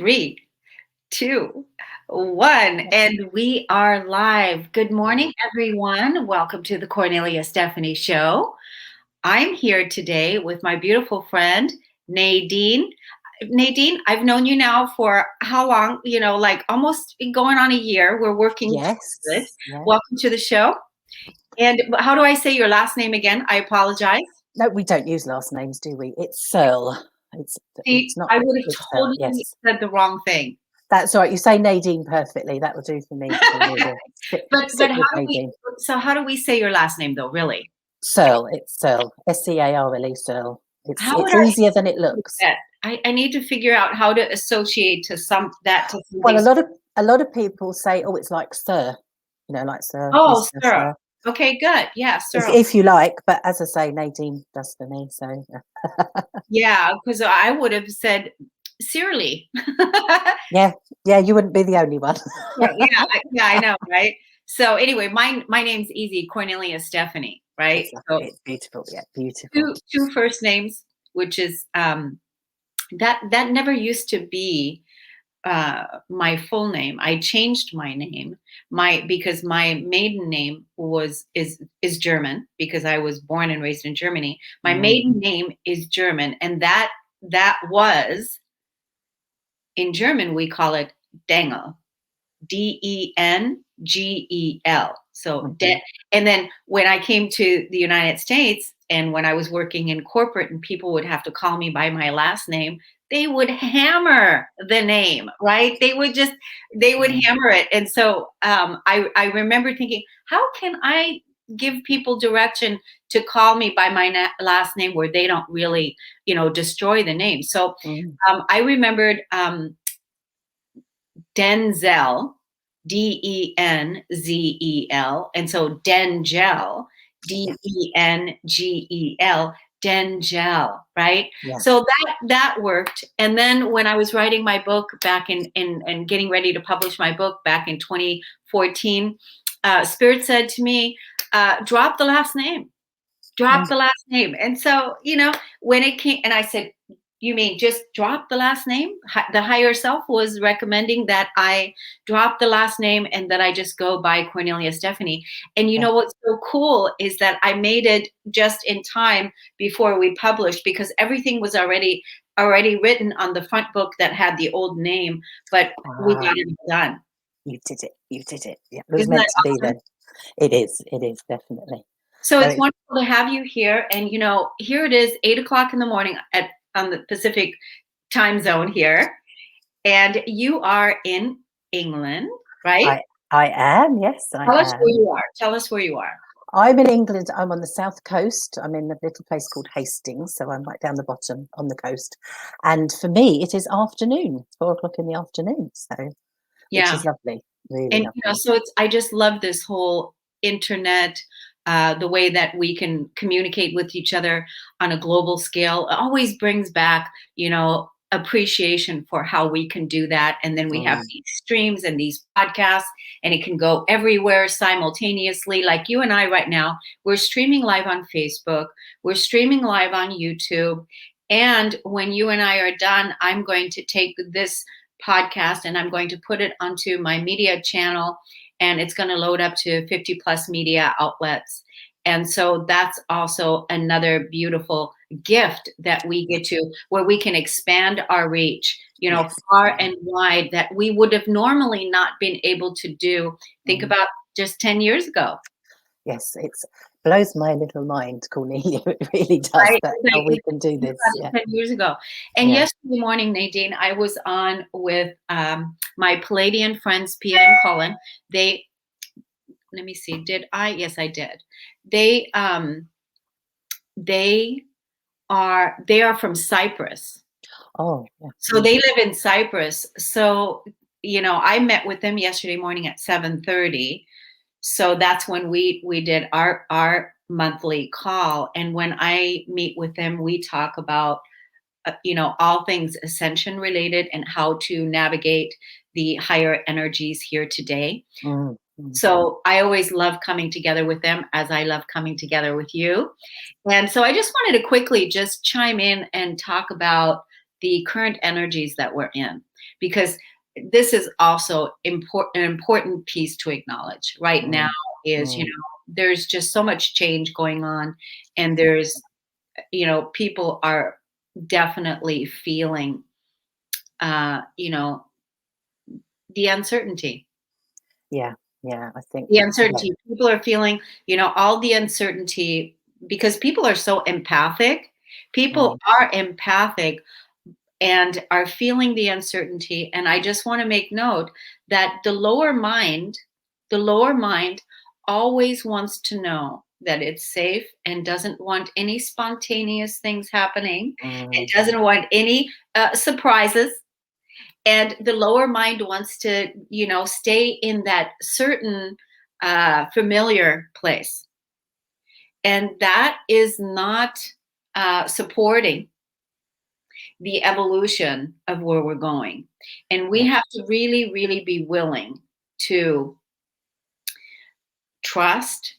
Three, two, one, and we are live. Good morning, everyone. Welcome to the Cornelia Stephanie Show. I'm here today with my beautiful friend, Nadine. Nadine, I've known you now for how long? Like almost going on a year. We're working Yes. towards this. Yeah. Welcome to the show. And how do I say your last name again? I apologize. No, we don't use last names, do we? It's Searle. It's not. I would have It's totally yes. said the wrong thing. That's all right. You say Nadine perfectly. That will do for me. But how do we say your last name though? Really? Searle. It's Searle. Searle. Searle. It's easier than it looks. I need to figure out how to associate to something. Well, a lot of people say, "Oh, it's like Sir," like Sir. Oh, Sir. Okay, good. Yeah, Sir. If you like, but as I say, Nadine does for me. So yeah, because I would have said Searle. yeah, you wouldn't be the only one. yeah, I know, right? So anyway, my name's easy, Kornelia Stephanie, right? Exactly. So it's beautiful, yeah, beautiful. Two first names, which is that never used to be my full name. I changed my name because my maiden name is German, because I was born and raised in Germany. My maiden name is German, and that was, in German we call it Dengel, Dengel. So and then when I came to the United States, and when I was working in corporate and people would have to call me by my last name, they would hammer the name, right? They would hammer it. And so I remember thinking, how can I give people direction to call me by my last name where they don't really, destroy the name? So I remembered Denzel, Denzel. And so Dengel, Dengel. Dengel, right? Yeah. So that worked. And then when I was writing my book back in getting ready to publish my book back in 2014, Spirit said to me, drop the last name. Drop the last name. And so, when it came, and I said, you mean just drop the last name? The higher self was recommending that I drop the last name and that I just go by Kornelia Stephanie. And you know what's so cool is that I made it just in time before we published, because everything was already written on the front book that had the old name, but we got it done. You did it. Yeah, it was meant to be then. It is definitely. So it's wonderful to have you here. And, here it is, 8:00 in the morning on the Pacific time zone here. And you are in England, right? I am, yes. Tell us where you are. Tell us where you are. I'm in England. I'm on the south coast. I'm in a little place called Hastings. So I'm right down the bottom on the coast. And for me, it is afternoon, 4:00 in the afternoon. So, which is lovely. Really lovely. So I just love this whole internet, the way that we can communicate with each other on a global scale. It always brings back, appreciation for how we can do that. And then we have these streams and these podcasts, and it can go everywhere simultaneously. Like you and I right now, we're streaming live on Facebook. We're streaming live on YouTube. And when you and I are done, I'm going to take this podcast and I'm going to put it onto my media channel, and it's going to load up to 50 plus media outlets. And so that's also another beautiful gift that we get to, where we can expand our reach, far and wide, that we would have normally not been able to do. Think about just 10 years ago. Yes, it blows my little mind, Cornelia. It really does, how we can do this. 10 years ago. And yesterday morning, Nadine, I was on with my Palladian friends, Pia and Colin. Let me see, did I? Yes, I did. They are from Cyprus. Oh, yeah. So they live in Cyprus. So, I met with them yesterday morning at 7:30. So that's when we did our monthly call. And when I meet with them, we talk about, all things ascension related and how to navigate the higher energies here today. So I always love coming together with them, as I love coming together with you. And so I just wanted to quickly just chime in and talk about the current energies that we're in, because this is also an important piece to acknowledge right now is, Mm. there's just so much change going on, and there's, people are definitely feeling, uh, you know, the uncertainty. Yeah, yeah, I think The yeah. uncertainty. People are feeling, all the uncertainty because people are so empathic. People Mm, are empathic and are feeling the uncertainty. And I just want to make note that the lower mind always wants to know that it's safe and doesn't want any spontaneous things happening. It mm, doesn't want any surprises. And the lower mind wants to, stay in that certain familiar place. And that is not supporting the evolution of where we're going. And we yeah, have to really, really be willing to trust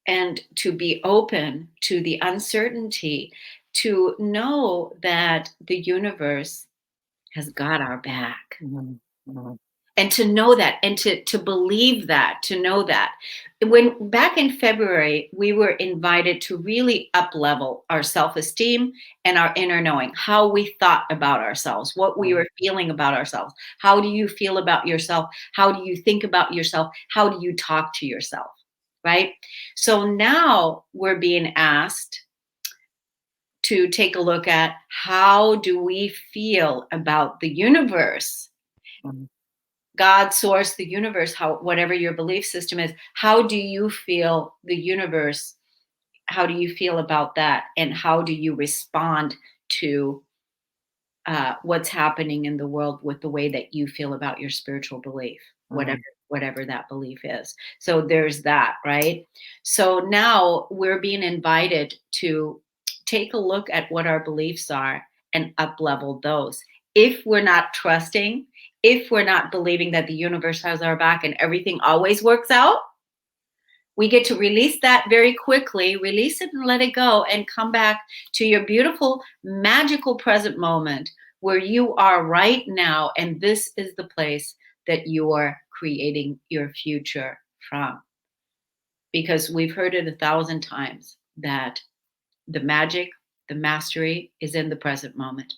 and to be open to the uncertainty, to know that the universe has got our back. mm, mm, And to know that, and to believe that, to know that. When back in February, we were invited to really up level our self-esteem and our inner knowing, how we thought about ourselves, what we mm, were feeling about ourselves. How do you feel about yourself? How do you think about yourself? How do you talk to yourself? Right? So now we're being asked to take a look at, how do we feel about the universe, mm, God, source, the universe, how, whatever your belief system is. How do you feel the universe? How do you feel about that? And how do you respond to what's happening in the world with the way that you feel about your spiritual belief, whatever mm, whatever that belief is? So there's that, right? So now we're being invited to take a look at what our beliefs are and up level those. If we're not trusting, if we're not believing that the universe has our back and everything always works out, we get to release that very quickly, release it and let it go, and come back to your beautiful, magical present moment where you are right now. And this is the place that you are creating your future from. Because we've heard it 1,000 times that the magic, the mastery is in the present moment,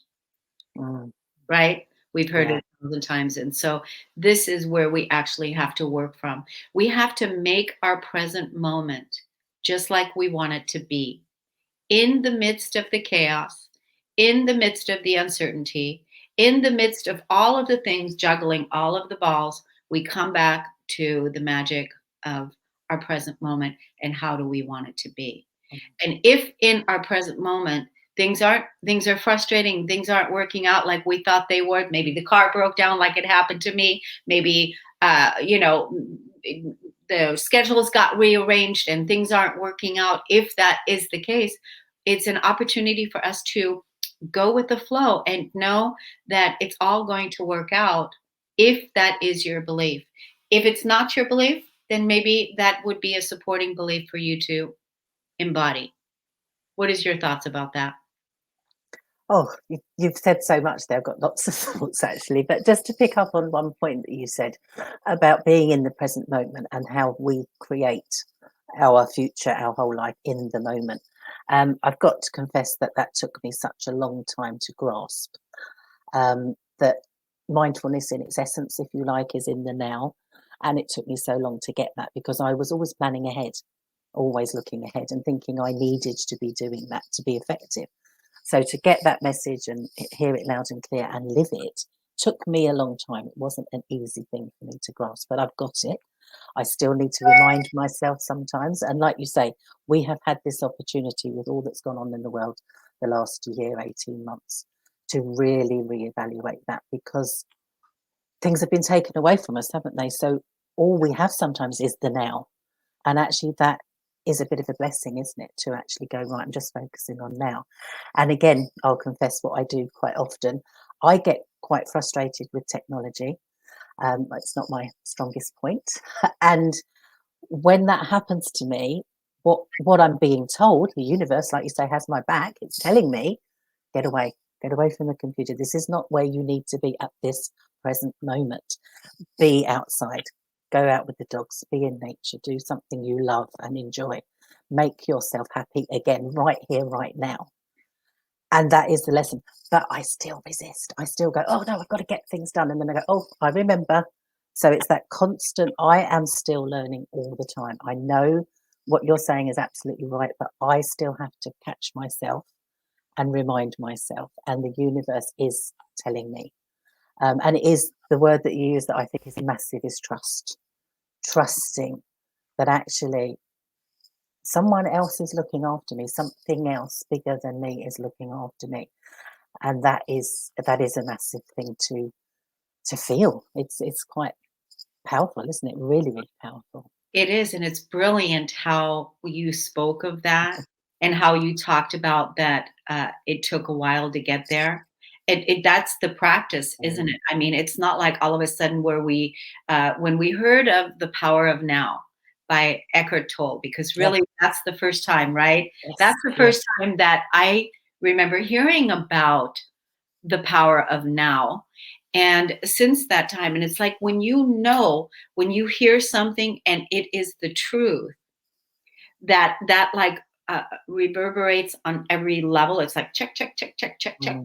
mm, right? We've heard yeah, it 1,000 times. And so this is where we actually have to work from. We have to make our present moment just like we want it to be, in the midst of the chaos, in the midst of the uncertainty, in the midst of all of the things, juggling all of the balls. We come back to the magic of our present moment and how do we want it to be. mm, And if in our present moment things are frustrating, things aren't working out like we thought they would, maybe the car broke down like it happened to me, maybe the schedules got rearranged and things aren't working out. If that is the case, it's an opportunity for us to go with the flow and know that it's all going to work out, if that is your belief. If it's not your belief, then maybe that would be a supporting belief for you to embody. What is your thoughts about that? oh, you've said so much there. I've got lots of thoughts actually, but just to pick up on one point that you said about being in the present moment and how we create our future, our whole life in the moment. I've got to confess that that took me such a long time to grasp, that mindfulness in its essence, if you like, is in the now. And it took me so long to get that because I was always planning ahead, always looking ahead and thinking I needed to be doing that to be effective. So to get that message and hear it loud and clear and live it took me a long time. It wasn't an easy thing for me to grasp, but I've got it. I still need to remind myself sometimes. And like you say, we have had this opportunity with all that's gone on in the world the last year, 18 months, to really reevaluate that because things have been taken away from us, haven't they? So all we have sometimes is the now. And actually, that is a bit of a blessing, isn't it? To actually go, right, I'm just focusing on now. And again, I'll confess what I do quite often. I get quite frustrated with technology. It's not my strongest point. And when that happens to me, what I'm being told, the universe, like you say, has my back. It's telling me, get away, Get away from the computer. This is not where you need to be at this present moment. Be outside. Go out with the dogs. Be in nature. Do something you love and enjoy. Make yourself happy again, right here, right now. And that is the lesson. But I still resist. I still go, oh no, I've got to get things done. And then I go, oh, I remember. So it's that constant, I am still learning all the time. I know what you're saying is absolutely right, but I still have to catch myself and remind myself. And the universe is telling me. And it is the word that you use that I think is massive is trust. Trusting that actually someone else is looking after me, something else bigger than me is looking after me. And that is a massive thing to feel. It's quite powerful, isn't it? Really, really powerful. It is, and it's brilliant how you spoke of that and how you talked about that it took a while to get there. That's the practice, isn't it? I mean, it's not like all of a sudden where when we heard of The Power of Now by Eckhart Tolle, because Yeah. really that's the first time, right? Yes, That's the first time that I remember hearing about the power of now. And since that time, and it's like when you hear something and it is the truth, that like reverberates on every level. It's like check, check, check, check, check, check.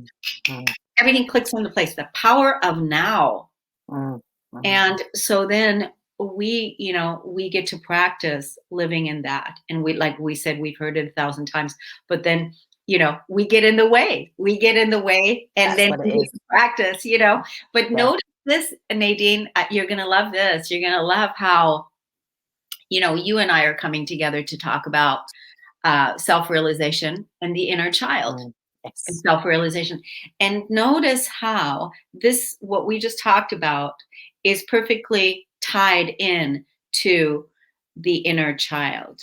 Everything clicks into place. The power of now. And so then we get to practice living in that. And like we said, we've heard it 1,000 times, but then we get in the way. And That's then what we it need is. to practice, But Yeah. notice this, Nadine, you're going to love this. You're going to love how, you and I are coming together to talk about self-realization and the inner child and Yes. self-realization. And notice how what we just talked about is perfectly tied in to the inner child.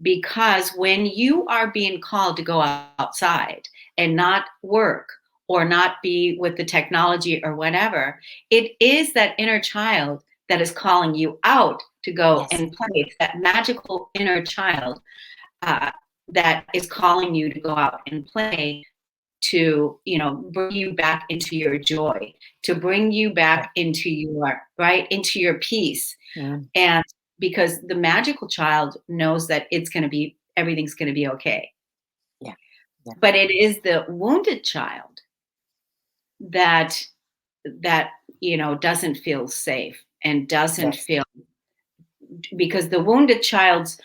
Because when you are being called to go outside and not work or not be with the technology or whatever, it is that inner child that is calling you out to go Yes. and play. It's that magical inner child that is calling you to go out and play, to bring you back into your joy, to bring you back into your peace. And because the magical child knows that everything's going to be okay. Yeah. But it is the wounded child that doesn't feel safe and doesn't feel, because the wounded child's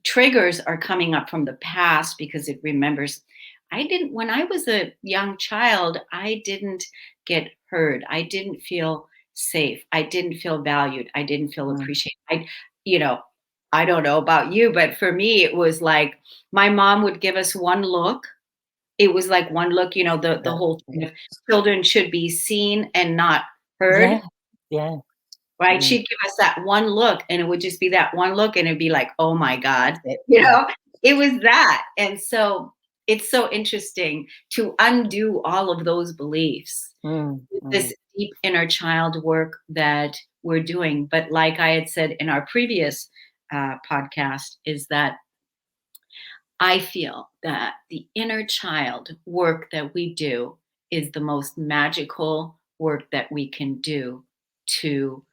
triggers are coming up from the past, because it remembers, when I was a young child, I didn't get heard. I didn't feel safe. I didn't feel valued. I didn't feel appreciated. I don't know about you, but for me, it was like my mom would give us one look. It was like one look, the whole thing of children should be seen and not heard. Yeah. Right? She'd give us that one look, and it would just be that one look, and it'd be like, oh my God, it was that. And so it's so interesting to undo all of those beliefs, this deep inner child work that we're doing. But like I had said in our previous podcast, is that I feel that the inner child work that we do is the most magical work that we can do to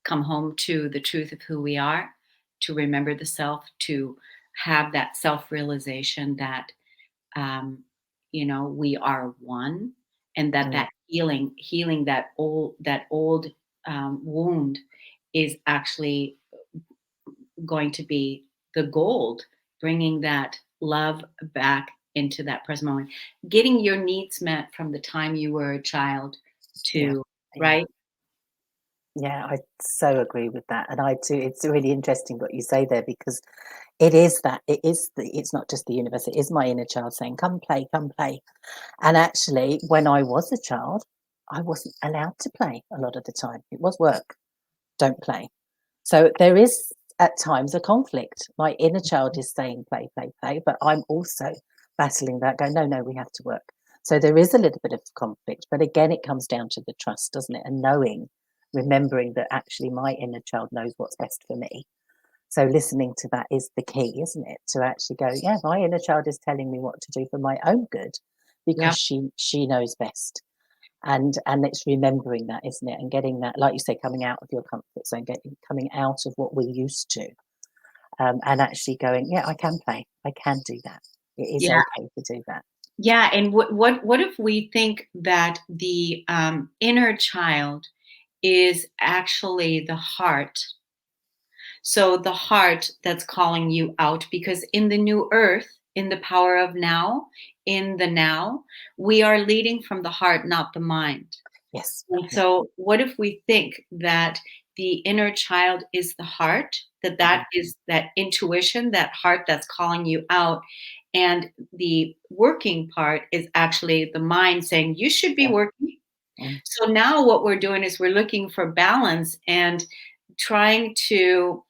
come home to the truth of who we are, to remember the self, to have that self-realization that we are one, and that healing that old wound is actually going to be the gold, bringing that love back into that present moment, getting your needs met from the time you were a child to right. Yeah, I so agree with that. And I too, it's really interesting what you say there, because it's not just the universe, it is my inner child saying, come play, come play. And actually, when I was a child, I wasn't allowed to play a lot of the time. It was work, don't play. So there is at times a conflict. My inner child is saying play, play, play, but I'm also battling that, going, no, no, we have to work. So there is a little bit of conflict. But again, it comes down to the trust, doesn't it? And remembering that actually my inner child knows what's best for me. So listening to that is the key, isn't it? To actually go, yeah, my inner child is telling me what to do for my own good, because Yeah. she knows best. And it's remembering that, isn't it? And getting that, like you say, coming out of your comfort zone, coming out of what we're used to, and actually going, yeah, I can play, I can do that. It is Yeah. okay to do that. Yeah. And what if we think that the inner child is actually the heart? So the heart that's calling you out, because in the new earth, in the power of now, in the now, we are leading from the heart, not the mind. Yes. And Yeah. so, what if we think that the inner child is the heart, that Mm, that is that intuition, that heart that's calling you out, and the working part is actually the mind saying you should be yeah. working. Mm, So now what we're doing is we're looking for balance and trying to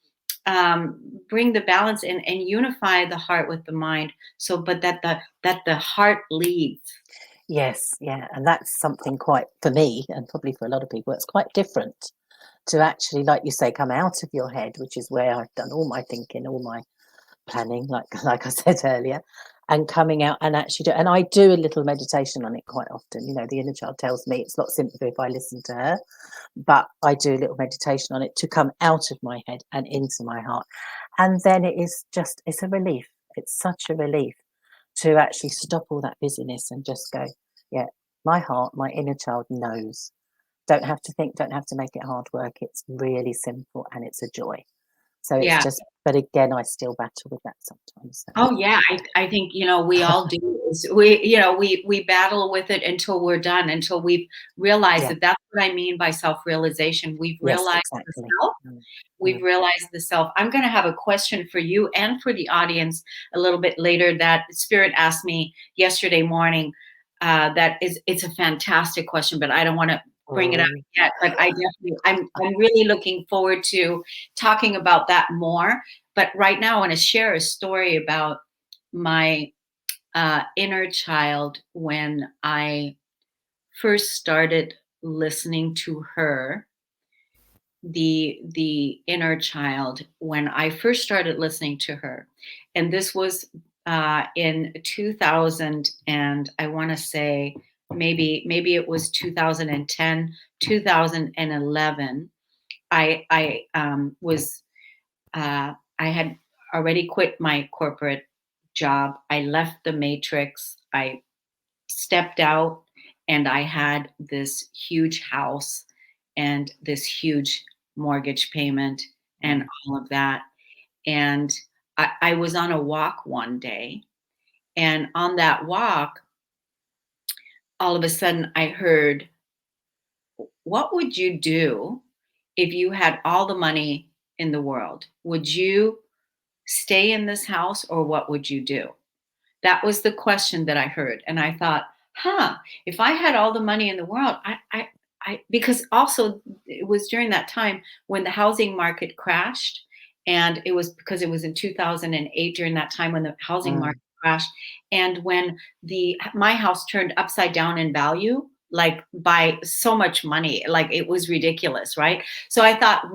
bring the balance in and unify the heart with the mind. So, but that the heart leads. yes. Yeah. And that's something quite, for me, and probably for a lot of people, it's quite different to actually, like you say, come out of your head, which is where I've done all my thinking, all my planning, like I said earlier, and coming out and actually do. And I do a little meditation on it quite often. You know, the inner child tells me it's a lot simpler if I listen to her, but I do a little meditation on it to come out of my head and into my heart. And then it's a relief. It's such a relief to actually stop all that busyness and just go, yeah, my heart, my inner child knows. Don't have to think, don't have to make it hard work. It's really simple and it's a joy. So it's Yeah. just, but again, I still battle with that sometimes. So Oh yeah, I think we all do. We battle with it until we're done, until we've realized yeah, that that's what I mean by self-realization. We've yes, realized the exactly. self. Mm, We've mm, realized the self. I'm going to have a question for you and for the audience a little bit later that Spirit asked me yesterday morning. It's a fantastic question, but I don't want to bring it out oh, yet. But I'm really looking forward to talking about that more. But right now, I want to share a story about my inner child when I first started listening to her, the inner child when I first started listening to her. And this was in 2000, and I want to say maybe it was 2010, 2011. I was I had already quit my corporate job. I left the matrix. I stepped out, and I had this huge house and this huge mortgage payment and mm, all of that. And I was on a walk one day, and on that walk, all of a sudden I heard, what would you do if you had all the money in the world? Would you stay in this house, or what would you do? That was the question that I heard. And I thought, if I had all the money in the world, because also it was during that time when the housing market crashed. And it was because it was in 2008, during that time when the housing mm, market crashed. And when my house turned upside down in value, like by so much money, like it was ridiculous, right? So I thought,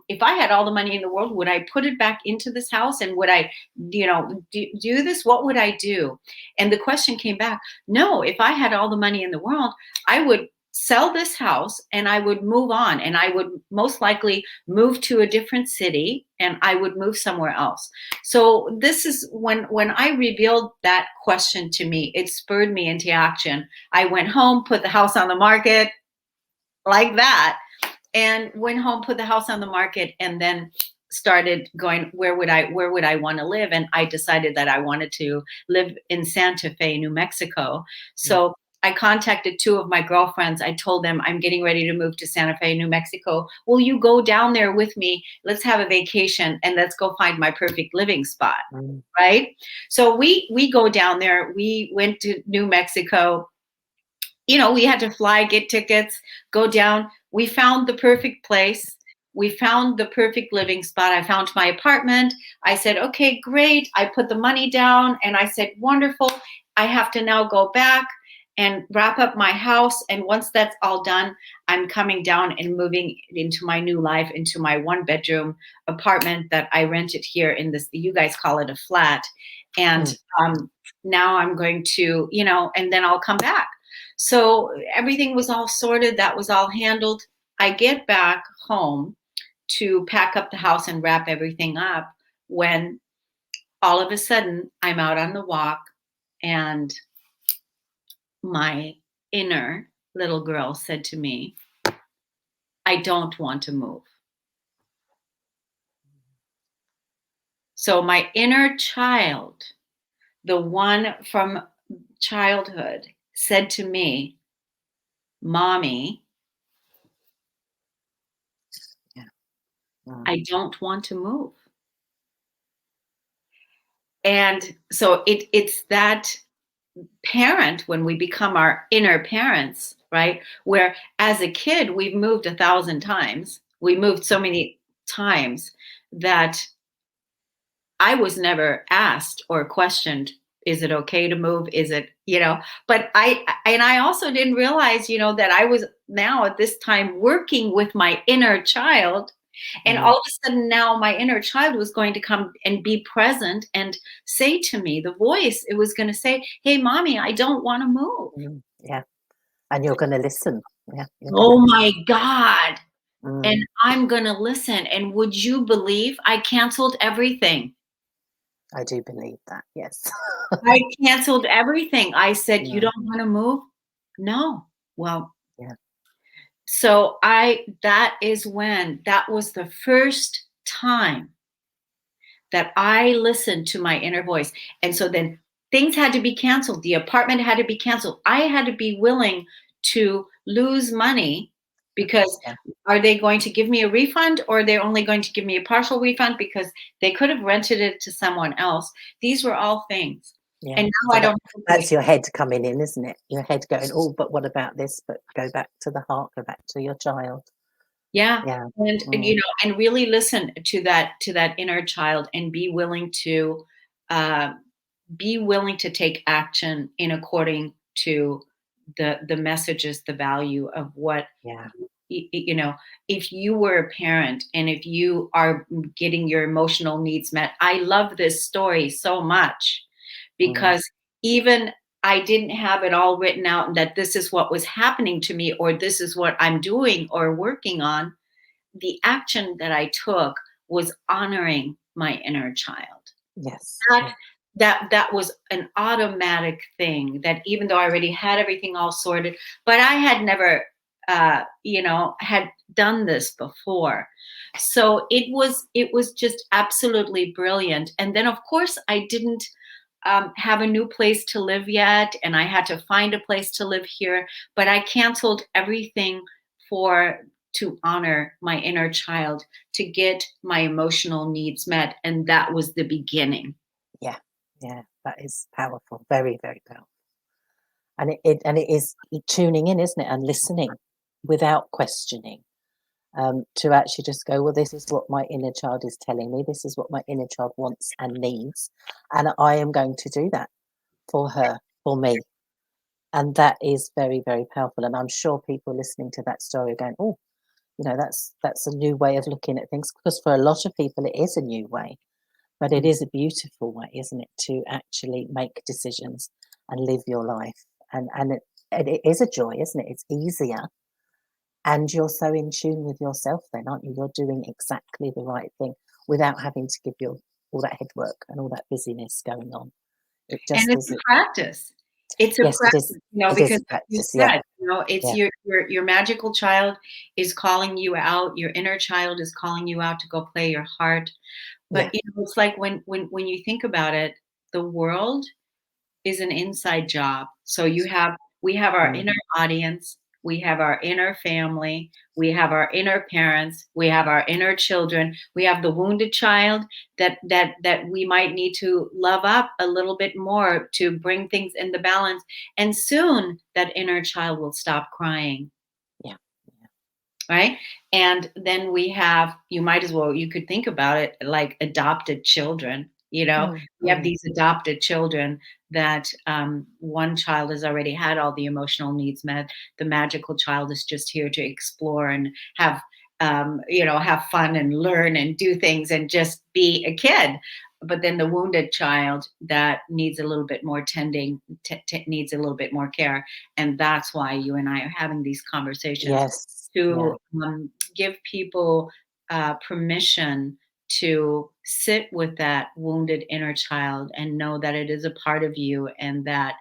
if I had all the money in the world, would I put it back into this house, and would I do this? What would I do? And the question came back, no, if I had all the money in the world, I would sell this house and I would move on, and I would most likely move to a different city, and I would move somewhere else. So this is when I revealed that question to me, it spurred me into action. I went home, put the house on the market like that, and went home, put the house on the market, and then started going, where would I want to live? And I decided that I wanted to live in Santa Fe, New Mexico. mm, So I contacted two of my girlfriends. I told them, I'm getting ready to move to Santa Fe, New Mexico. Will you go down there with me? Let's have a vacation and let's go find my perfect living spot. mm, Right? So we go down there. We went to New Mexico. We had to fly, get tickets, go down. We found the perfect place. We found the perfect living spot. I found my apartment. I said, okay, great. I put the money down and I said, wonderful. I have to now go back and wrap up my house. And once that's all done, I'm coming down and moving into my new life, into my 1-bedroom apartment that I rented here in this, you guys call it a flat. And Mm. now I'm going to, and then I'll come back. So everything was all sorted. That was all handled. I get back home to pack up the house and wrap everything up when all of a sudden I'm out on the walk and my inner little girl said to me, I don't want to move. So my inner child, the one from childhood, said to me, Mommy, Yeah. Mm. I don't want to move. And so it's that parent, when we become our inner parents, right? Where as a kid, we've moved 1,000 times. We moved so many times that I was never asked or questioned, is it okay to move? Is it, but I also didn't realize, that I was now at this time working with my inner child. And Mm. all of a sudden now my inner child was going to come and be present and say to me, the voice, it was going to say, hey, mommy, I don't want to move. Mm. Yeah. And you're going to listen. Yeah. You're going to Oh listen. my God. Mm. And I'm going to listen. And would you believe I canceled everything? I do believe that. Yes. I canceled everything. I said, you Yeah. don't want to move? No. Well, Yeah. so that was the first time that I listened to my inner voice. And so then things had to be canceled. The apartment had to be canceled. I had to be willing to lose money because Yeah. are they going to give me a refund, or are they only going to give me a partial refund because they could have rented it to someone else? These were all things. Yeah. And now So I don't have to pay. that's your head coming in, isn't it? Your head going, oh, but what about this? But go back to the heart, go back to your child. Yeah. Yeah. And Mm. and really listen to that inner child and uh, be willing to take action in according to the messages, the value of what Yeah. if you were a parent and if you are getting your emotional needs met. I love this story so much Mm. because even I didn't have it all written out and that this is what was happening to me or this is what I'm doing or working on. The action that I took was honoring my inner child. Yes. That Yeah. that was an automatic thing that even though I already had everything all sorted, but I had never had done this before. So it was just absolutely brilliant. And then of course I didn't have a new place to live yet, and I had to find a place to live here. But I canceled everything for to honor my inner child, to get my emotional needs met, and that was the beginning. Yeah. Yeah. That is powerful. Very, very powerful. And it is tuning in, isn't it? And listening without questioning. To actually just go, well, this is what my inner child is telling me. This is what my inner child wants and needs. And I am going to do that for her, for me. And that is very, very powerful. And I'm sure people listening to that story are going, oh, that's a new way of looking at things. Because for a lot of people, it is a new way. But it Mm. is a beautiful way, isn't it, to actually make decisions and live your life. And it is a joy, isn't it? It's easier. And you're so in tune with yourself then, aren't you? You're doing exactly the right thing without having to give your all that head work and all that busyness going on. It And just it's is a it. practice. It's a Yes, it is. practice, It is because a like you practice. Yeah, said, it's yeah, your magical child is calling you out. Your inner child is calling you out to go play your heart. But yeah. it's like when you think about it, the world is an inside job. So we have our Mm, inner audience, we have our inner family, we have our inner parents, we have our inner children, we have the wounded child that we might need to love up a little bit more to bring things in the balance. And soon that inner child will stop crying, yeah, right? And then we have, you could think about it like adopted children. mm, We have mm, these adopted children that one child has already had all the emotional needs met. The magical child is just here to explore and have have fun and learn and do things and just be a kid. But then the wounded child that needs a little bit more tending, needs a little bit more care. And that's why you and I are having these conversations Yes. Yeah. to give people permission to sit with that wounded inner child and know that it is a part of you and that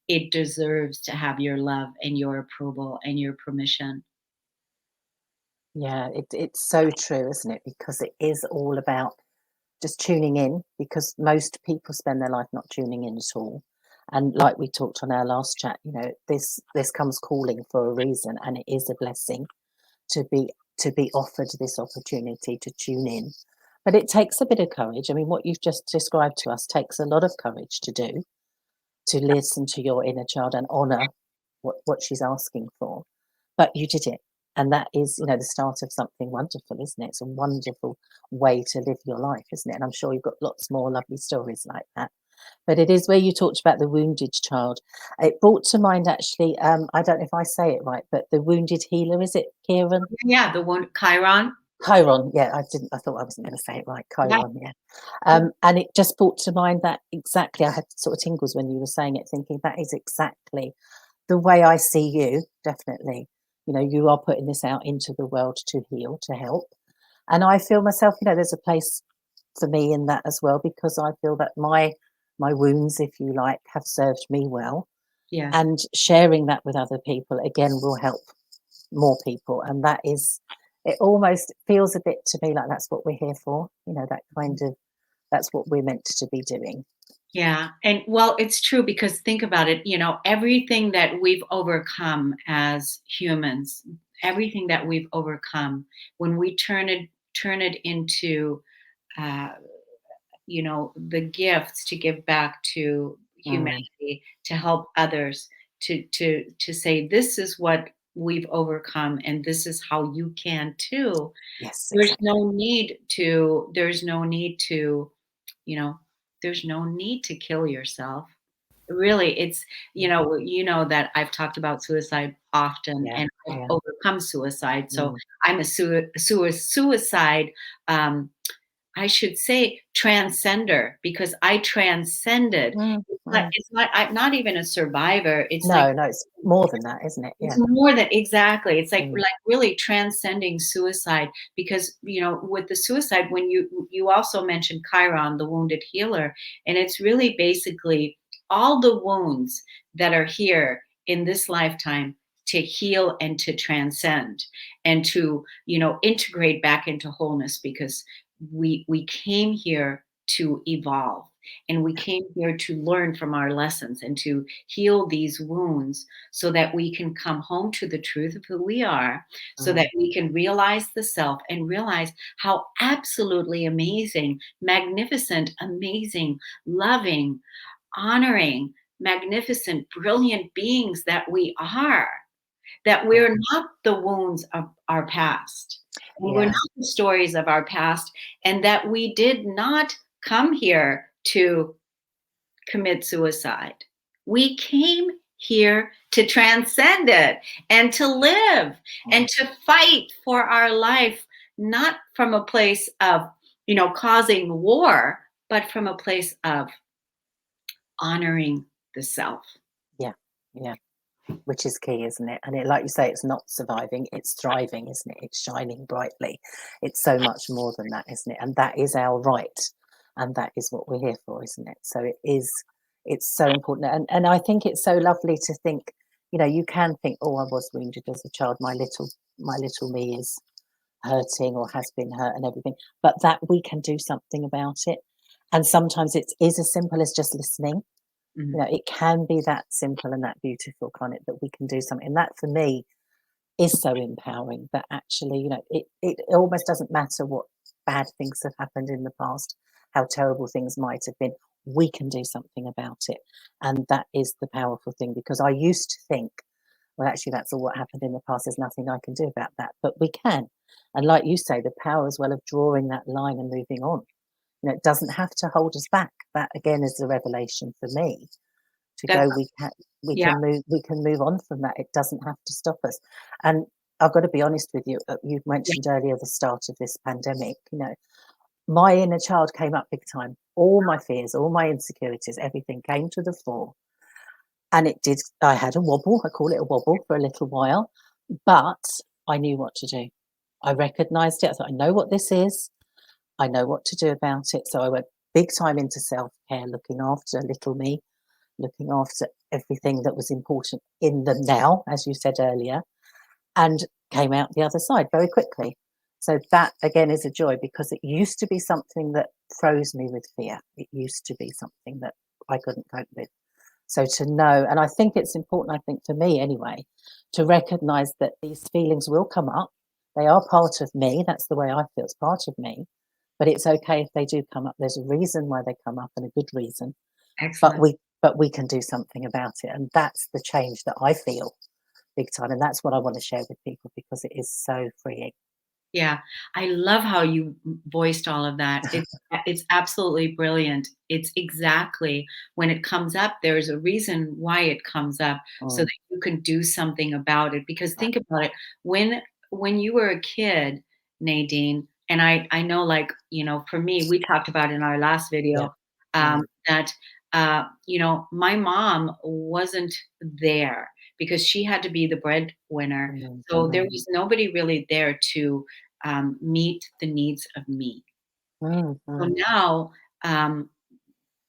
it deserves to have your love and your approval and your permission. Yeah. It's so true, isn't it? Because it is all about just tuning in, because most people spend their life not tuning in at all. And like we talked on our last chat, this comes calling for a reason, and it is a blessing to be offered this opportunity to tune in. But it takes a bit of courage. I mean, what you've just described to us takes a lot of courage to do, to listen to your inner child and honor what she's asking for. But you did it. And that is, the start of something wonderful, isn't it? It's a wonderful way to live your life, isn't it? And I'm sure you've got lots more lovely stories like that. But it is where you talked about the wounded child. It brought to mind, actually, I don't know if I say it right, but the wounded healer, is it Kieran? Yeah, the one, Chiron. Chiron, yeah, I thought I wasn't going to say it right. Yeah. Chiron, yeah. And it just brought to mind that exactly, I had sort of tingles when you were saying it, thinking that is exactly the way I see you, definitely. You are putting this out into the world to heal, to help. And I feel myself, there's a place for me in that as well, because I feel that my wounds, if you like, have served me well. Yeah. And sharing that with other people, again, will help more people. And that is, it almost feels a bit to me like that's what we're here for, that kind of, that's what we're meant to be doing. Yeah. And well, it's true because think about it, everything that we've overcome as humans, everything that we've overcome, when we turn it into uh, the gifts to give back to Mm, humanity, to help others, to say this is what we've overcome and this is how you can too. yes, There's exactly. no need to there's no need to you know there's no need to kill yourself. Really, it's that I've talked about suicide often Yeah, and I've yeah. overcome suicide. So Mm, I'm a suicide, I should say transcender, because I transcended. mm, It's not, mm. it's not, I'm not even a survivor. It's like, No, it's more than that, isn't it? it's Yeah. more than exactly. It's like Mm, like really transcending suicide, because with the suicide, when you also mentioned Chiron, the wounded healer, and it's really basically all the wounds that are here in this lifetime to heal and to transcend and to integrate back into wholeness, because we came here to evolve, and we came here to learn from our lessons and to heal these wounds so that we can come home to the truth of who we are, so mm. that we can realize the self and realize how absolutely amazing, magnificent, amazing, loving, honoring, magnificent, brilliant beings that we are, that Yeah, we're not the wounds of our past, and we're yeah, not the stories of our past, and that we did not come here to commit suicide. We came here to transcend it and to live mm, and to fight for our life, not from a place of, causing war, but from a place of honoring the self. yeah, yeah. Which is key, isn't it? And like you say, it's not surviving, it's thriving, isn't it? It's shining brightly. It's so much more than that, isn't it? And that is our right. And that is what we're here for, isn't it? So it's so important. And I think it's so lovely to think, you can think, oh, I was wounded as a child. My little me is hurting or has been hurt and everything. But that we can do something about it. And sometimes it is as simple as just listening. Mhm. It can be that simple and that beautiful, kind of, that we can do something. And that for me is so empowering, that actually, it almost doesn't matter what bad things have happened in the past, how terrible things might have been. We can do something about it. And that is the powerful thing, because I used to think, well, actually, that's all what happened in the past. There's nothing I can do about that. But we can. And like you say, the power as well of drawing that line and moving on. It doesn't have to hold us back. That again is the revelation for me, to That's go, we can yeah. move on from that. It doesn't have to stop us. And I've got to be honest with you. You Yeah. mentioned earlier the start of this pandemic. My inner child came up big time. All my fears, all my insecurities, everything came to the fore. And it did. I had a wobble. I call it a wobble for a little while, but I knew what to do. I recognized it. I thought, I know what this is. I know what to do about it. So I went big time into self care, looking after little me, looking after everything that was important in the now, as you said earlier, and came out the other side very quickly. So that again is a joy, because it used to be something that froze me with fear. It used to be something that I couldn't cope with. So to know, and I think it's important, I think for me anyway, to recognize that these feelings will come up. They are part of me. That's the way I feel. It's part of me. But it's okay if they do come up. There's a reason why they come up, and a good reason. But Excellent. we can do something about it. And that's the change that I feel big time. And that's what I want to share with people, because it is so freeing. Yeah, I love how you voiced all of that. It's absolutely brilliant. It's exactly when it comes up, there's a reason why it comes up so Mm, that you can do something about it. Because yeah, think about it, when you were a kid, Nadine, and I know, like, for me, we talked about in our last yeah. video, Mm, that my mom wasn't there because she had to be the breadwinner. mm, So there mm, was nobody really there to meet the needs of me. mm, So mm. now um,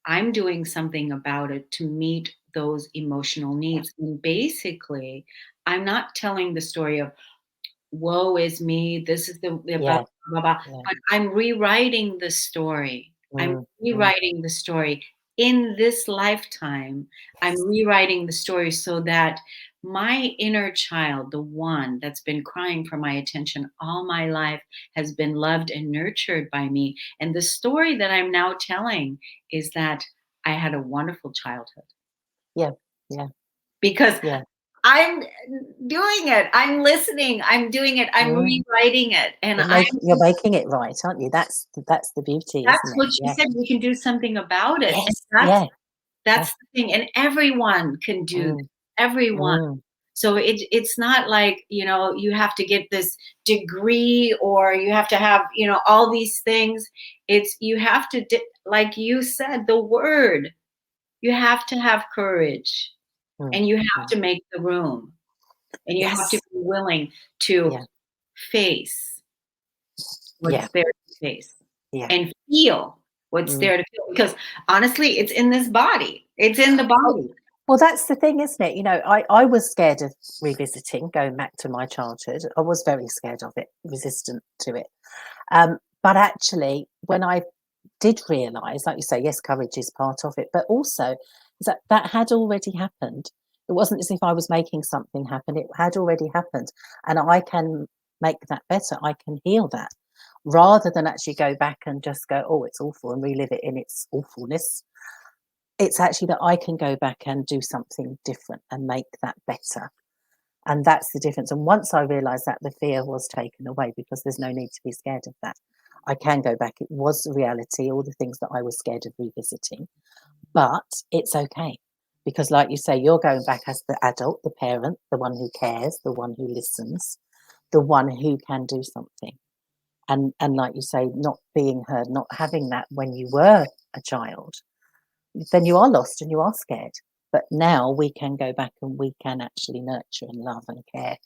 I'm doing something about it to meet those emotional Yeah, needs. And basically, I'm not telling the story of woe is me, this is the blah, yeah, blah, blah, yeah. but I'm rewriting the story. I'm Mm, mm, rewriting the story in this lifetime. I'm yes. rewriting the story so that my inner child, the one that's been crying for my attention all my life, has been loved and nurtured by me. And the story that I'm now telling is that I had a wonderful childhood Yeah, yeah, because yeah. I'm doing it. I'm listening. I'm doing it. I'm Mm. rewriting it. And You're making it right, aren't you? That's the beauty, that's isn't it? what she Yeah. said. We can do something about it. And Yes. Yeah. Yeah. that's the thing. And everyone can do this. Mm, Everyone. mm. So it's not like, you have to get this degree or you have to have, all these things. It's you have to, like you said, the word, you have to have courage Mm, and you have mm. to make the room and you have to Yes. be willing to Yeah. face Yeah. what's there to face Yeah. and feel what's Mm. there to feel because honestly, it's in this body. It's in the Well, body. that's the thing, isn't it? I was scared of revisiting, going back to my childhood. I was very scared of it, resistant to it. But actually, when I did realise, like you say, yes, courage is part of it, but also is that had already happened. It wasn't as if I was making something happen. It had already happened. And I can make that better. I can heal that, rather than actually go back and just go, oh, it's awful, and relive it in its awfulness. It's actually that I can go back and do something different and make that better. And that's the difference. And once I realised that, the fear was taken away, because there's no need to be scared of that. I can go back. It was reality, all the things that I was scared of revisiting. But it's okay, because, like you say, you're going back as the adult, the parent, the one who cares, the one who listens, the one who can do something. And like you say, not being heard, not having that when you were a child, then you are lost and you are scared. But now we can go back and we can actually nurture and love and care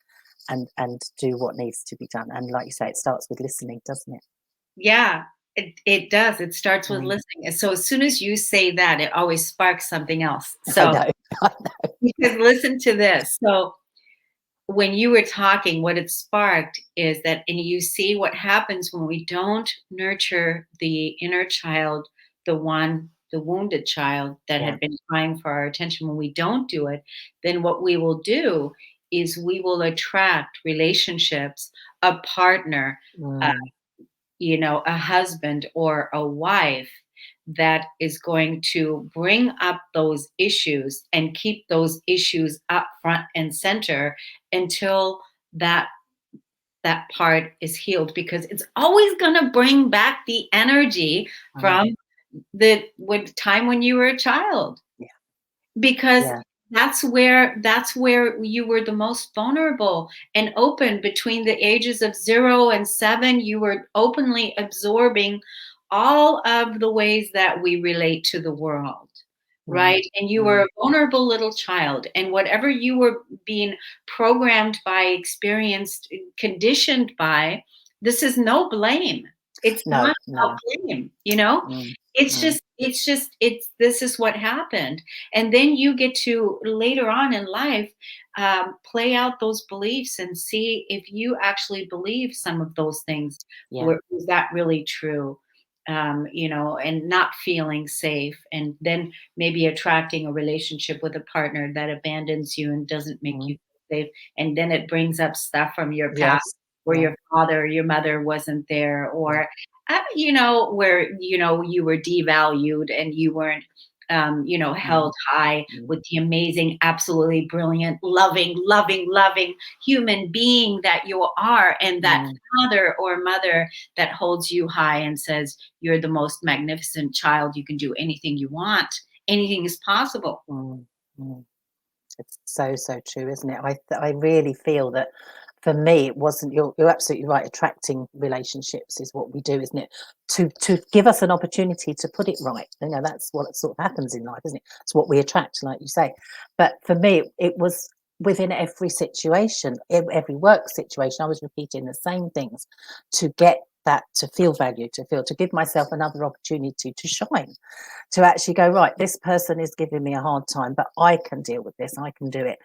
and do what needs to be done. And like you say, it starts with listening, doesn't it? Yeah, it does. It starts with Mm, listening. And so as soon as you say that, it always sparks something else. I So know. I know. because listen to this. So when you were talking, what it sparked is that, and you see what happens when we don't nurture the inner child, the wounded child that Yeah. had been crying for our attention. When we don't do it, then what we will do is we will attract relationships, a partner, Mm, a husband or a wife that is going to bring up those issues and keep those issues up front and center until that part is healed because it's always going to bring back the energy mm, from the time when you were a child yeah. because Yeah. that's where you were the most vulnerable and open. Between the ages of 0 and 7, you were openly absorbing all of the ways that we relate to the world, Mm, right? And you were mm. a vulnerable little child, and whatever you were being programmed by, experienced, conditioned by, this is no blame. It's No, not about no. blame, you know? Mm, It's mm, just it's this is what happened. And then you get to later on in life, play out those beliefs and see if you actually believe some of those things. yeah. Was that really true? And not feeling safe, and then maybe attracting a relationship with a partner that abandons you and doesn't make Mm, you feel safe. And then it brings up stuff from your past, yes. where Yeah. your father or your mother wasn't there, Yeah. or where you were devalued and you weren't Mm, held high mm, with the amazing, absolutely brilliant, loving, loving, loving human being that you are, and that mm, father or mother that holds you high and says you're the most magnificent child, you can do anything you want, anything is possible. mm, mm. It's so, so true, isn't it? I really feel that for me, it wasn't. You're absolutely right. Attracting relationships is what we do, isn't it? To give us an opportunity to put it right. That's what sort of happens in life, isn't it? It's what we attract, like you say. But for me, it was within every situation, every work situation. I was repeating the same things to get that, to feel valued, to give myself another opportunity to shine, to actually go, right, this person is giving me a hard time, but I can deal with this, I can do it,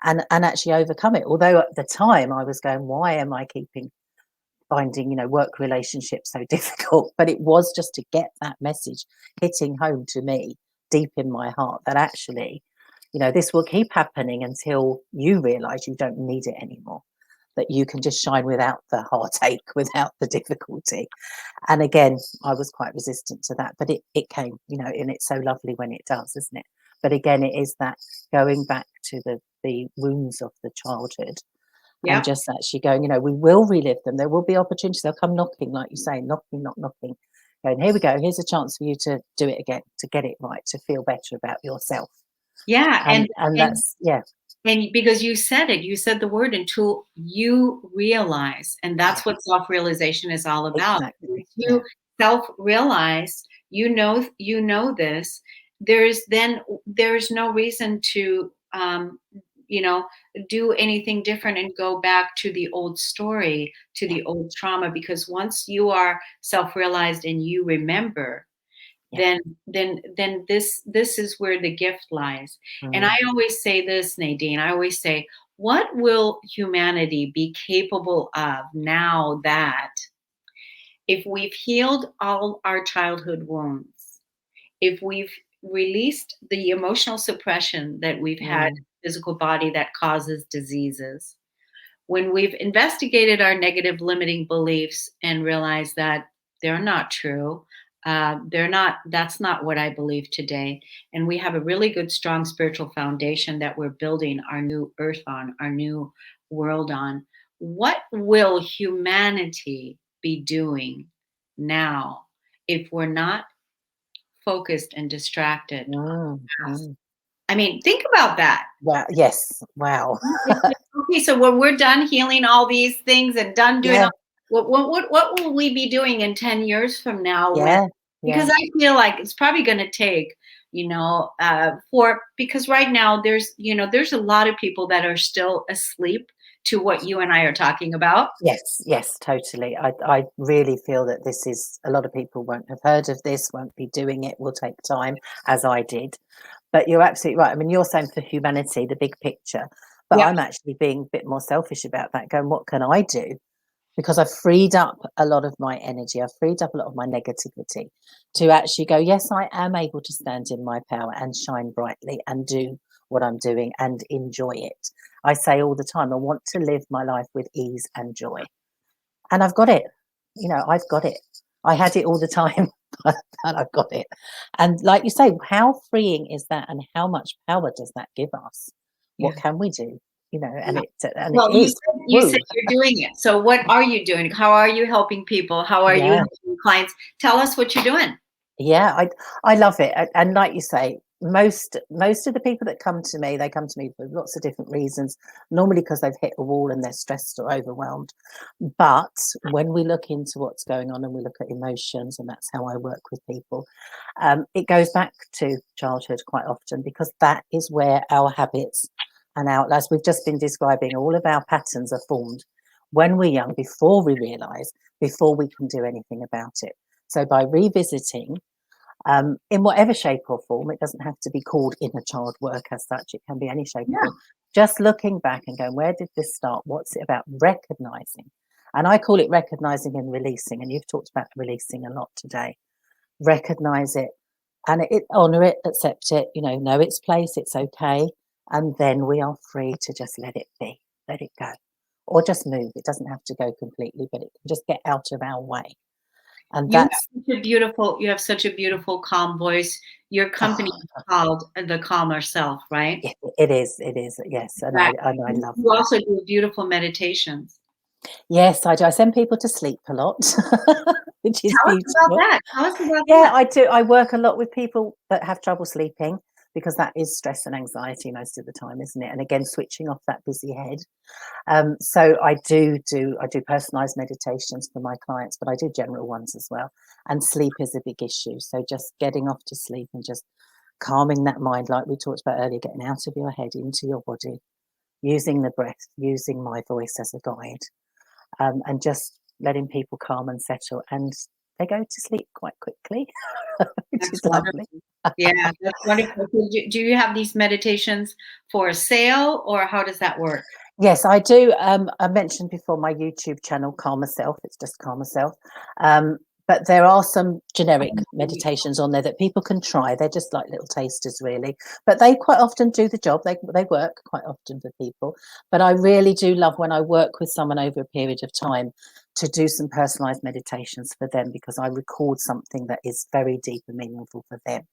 and actually overcome it. Although at the time I was going, why am I keeping finding work relationships so difficult? But it was just to get that message hitting home to me deep in my heart, that actually this will keep happening until you realize you don't need it anymore, that you can just shine without the heartache, without the difficulty. And again, I was quite resistant to that, but it came, and it's so lovely when it does, isn't it? But again, it is that going back to the wounds of the childhood, and Yeah. just actually going, we will relive them. There will be opportunities. They'll come knocking, like you say, knocking, knock, knocking. Going, here we go. Here's a chance for you to do it again, to get it right, to feel better about yourself. Yeah. And that's, yeah, And because you said the word, until you realize, and yeah, that's what self-realization is all about. exactly. If Yeah. you self-realize, you know this, there's no reason to you know do anything different and go back to the old story, to Yeah. the old trauma, because once you are self-realized and you remember, Yeah. then this is where the gift lies. And I Mm, always say this, Nadine, I always say, what will humanity be capable of now that, if we've healed all our childhood wounds, if we've released the emotional suppression that we've had in mm, the physical body that causes diseases, when we've investigated our negative limiting beliefs and realized that they're not true, that's not what I believe today, and we have a really good, strong spiritual foundation that we're building our new earth on, our new world on, what will humanity be doing now if we're not focused and distracted? mm, mm. I mean, think about that. Wow. Yes. Wow. It's like, okay, so when we're done healing all these things and done doing Yeah. all, what will we be doing in 10 years from now, when, Yeah. because Yeah. I feel like it's probably going to take, for, because right now there's a lot of people that are still asleep to what you and I are talking about. Yes. Yes. Totally. I really feel that this is, a lot of people won't have heard of this, won't be doing it, will take time, as I did. But you're absolutely right. I mean, you're saying for humanity, the big picture, but Yep. I'm actually being a bit more selfish about that, going, what can I do? Because I've freed up a lot of my energy. I've freed up a lot of my negativity to actually go, yes, I am able to stand in my power and shine brightly and do what I'm doing and enjoy it. I say all the time, I want to live my life with ease and joy. And I've got it. I've got it. I had it all the time, but I've got it. And like you say, how freeing is that? And how much power does that give us? Yeah. What can we do? And Yeah. it Well, is. you Woo. said you're doing it. So what are you doing? How are you helping people? How are you Yeah. helping clients? Tell us what you're doing. Yeah, I love it, and like you say, most of the people that come to me, they come to me for lots of different reasons, normally because they've hit a wall and they're stressed or overwhelmed. But when we look into what's going on and we look at emotions, and that's how I work with people, it goes back to childhood quite often, because that is where our habits and our, as we've just been describing, all of our patterns are formed when we're young, before we realize, before we can do anything about it. So by revisiting, in whatever shape or form, it doesn't have to be called inner child work as such, it can be any shape or Yeah. form, just looking back and going, where did this start? What's it about? Recognizing. And I call it recognizing and releasing, and you've talked about releasing a lot today. Recognize it, and honor it, accept it, know its place, it's okay, and then we are free to just let it be, let it go, or just move. It doesn't have to go completely, but it can just get out of our way. And You that's you have such a beautiful, calm voice. Your company is oh, called The Calmer Self, right? it is, yes, and Right. I love You that. also do beautiful meditations. Yes, I do. I send people to sleep a lot, which is Tell us about beautiful. that. Tell us about Yeah, that. I do. I work a lot with people that have trouble sleeping, because that is stress and anxiety most of the time, isn't it? And again, switching off that busy head. So I do personalized meditations for my clients, but I do general ones as well. And sleep is a big issue. So just getting off to sleep and just calming that mind, like we talked about earlier, getting out of your head into your body, using the breath, using my voice as a guide, and just letting people calm and settle, and they go to sleep quite quickly, which is That's lovely. wonderful. Yeah, that's wonderful. So do you have these meditations for sale, or how does that work? Yes, I do. I mentioned before my YouTube channel, Calmer Self. It's just Calmer Self. Um, but there are some generic meditations on there that people can try. They're just like little tasters, really. But they quite often do the job. They work quite often for people. But I really do love, when I work with someone over a period of time, to do some personalized meditations for them, because I record something that is very deep and meaningful for them,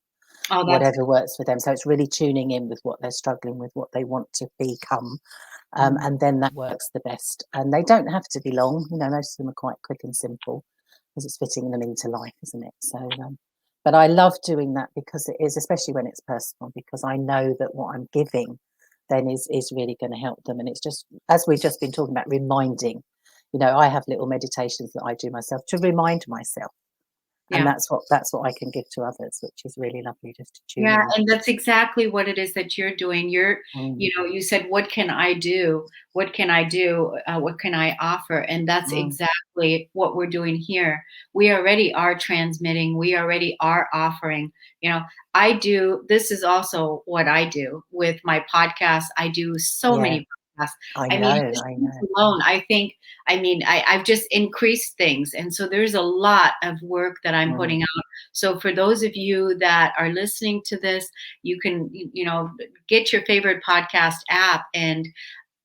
Oh, that's whatever works for them. So it's really tuning in with what they're struggling with, what they want to become, mm, and then that works the best. And they don't have to be long. Most of them are quite quick and simple, because it's fitting them into life, isn't it? So, but I love doing that, because it is, especially when it's personal, because I know that what I'm giving then is really going to help them. And it's just, as we've just been talking about, reminding. I have little meditations that I do myself to remind myself, and yeah. that's what I can give to others, which is really lovely, just to tune Yeah, in. and that's exactly what it is that you're doing. Mm, You said, "What can I do? What can I do? What can I offer?" And that's mm, exactly what we're doing here. We already are transmitting. We already are offering. You know, this is also what I do with my podcast. I do so yeah, many podcasts. I I mean, know, just I this know. alone, I've just increased things. And so there's a lot of work that I'm Mm, putting out. So for those of you that are listening to this, you can, get your favorite podcast app. And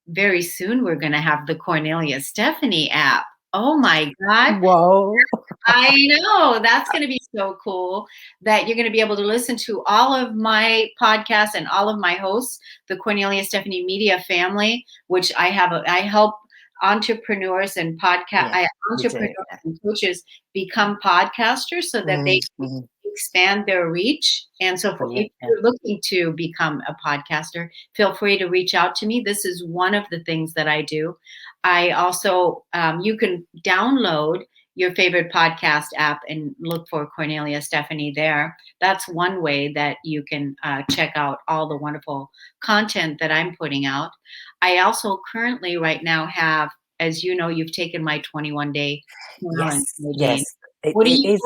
very soon we're going to have the Cornelia Stephanie app. Oh my God. whoa. I know that's going to be so cool that you're going to be able to listen to all of my podcasts and all of my hosts, the Cornelia Stephanie Media family, which I help entrepreneurs and Yeah, you do. entrepreneurs and coaches become podcasters so that they can Mm, expand their reach. And so if brilliant. Yeah. you're looking to become a podcaster, feel free to reach out to me. This is one of the things that I do. I also, you can download your favorite podcast app and look for Cornelia Stephanie there. That's one way that you can check out all the wonderful content that I'm putting out. I also currently, right now, have, as you know, you've taken my 21-day challenge, Yes, Nadine. yes. It is.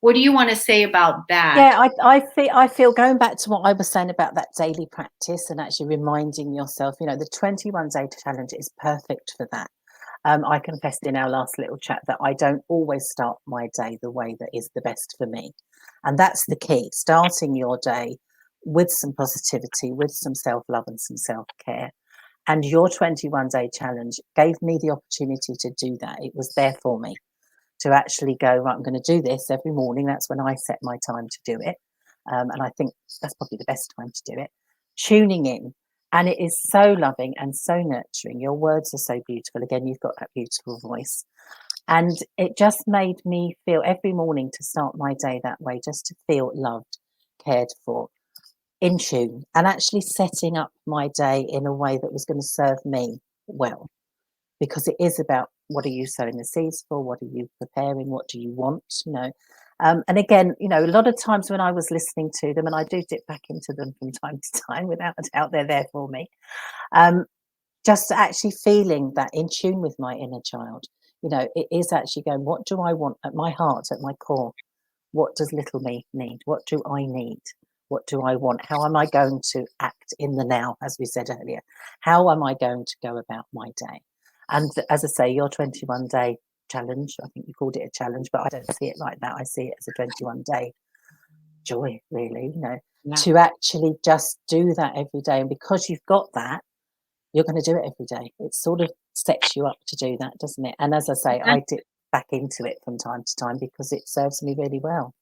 What do you want to say about that? Yeah, I feel going back to what I was saying about that daily practice, and actually reminding yourself, the 21-day challenge is perfect for that. I confessed in our last little chat that I don't always start my day the way that is the best for me. And that's the key, starting your day with some positivity, with some self love and some self care. And your 21-day challenge gave me the opportunity to do that. It was there for me to actually go, right, I'm going to do this every morning. That's when I set my time to do it. And I think that's probably the best time to do it. Tuning in. And it is so loving and so nurturing. Your words are so beautiful. Again, you've got that beautiful voice. And it just made me feel every morning to start my day that way, just to feel loved, cared for, in tune, and actually setting up my day in a way that was going to serve me well, because it is about, what are you sowing the seeds for? What are you preparing? What do you want? And again, a lot of times when I was listening to them, and I do dip back into them from time to time, without a doubt, they're there for me. Just actually feeling that in tune with my inner child, it is actually going, what do I want at my heart, at my core? What does little me need? What do I need? What do I want? How am I going to act in the now, as we said earlier? How am I going to go about my day? And as I say, your 21-day challenge, I think you called it a challenge, but I don't see it like that. I see it as a 21-day joy, really, Yeah. to actually just do that every day. And because you've got that, you're going to do it every day. It sort of sets you up to do that, doesn't it? And as I say, I dip back into it from time to time because it serves me really well.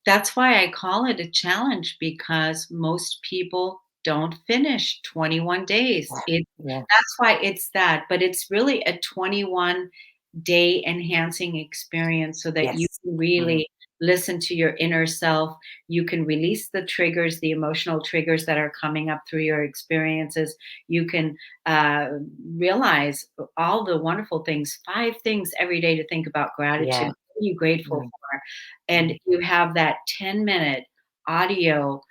That's why I call it a challenge, because most people don't finish 21 days. Yeah. That's why it's that, but it's really a 21-day enhancing experience so that you Yes. can really listen to your inner self. You can release the triggers, the emotional triggers that are coming up through your experiences. You can realize all the wonderful things, 5 things every day to think about gratitude. Yeah. What are you grateful Mm. for? And you have that 10-minute audio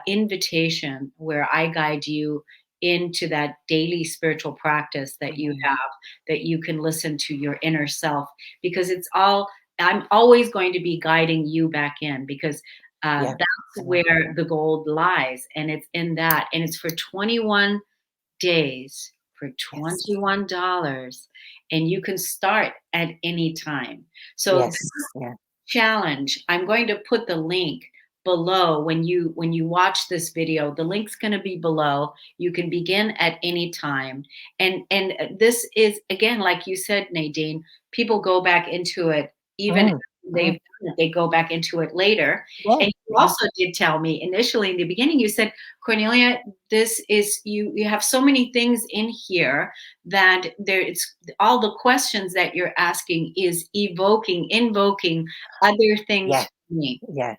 invitation where I guide you into that daily spiritual practice that you have, that you can listen to your inner self, because I'm always going to be guiding you back in, because Yeah. that's where the gold lies. And it's in that. And it's for 21 days for Yes. $21. And you can start at any time. So Yes. Yeah. challenge, I'm going to put the link below. When you watch this video, the link's going to be below. You can begin at any time. And this is, again, like you said, Nadine, people go back into it even Mm. after they've done it, they go back into it later. Yeah. And you also did tell me initially in the beginning, you said, Cornelia, this is, you have so many things in here that it's all the questions that you're asking is invoking other things Yeah. for me. Yeah.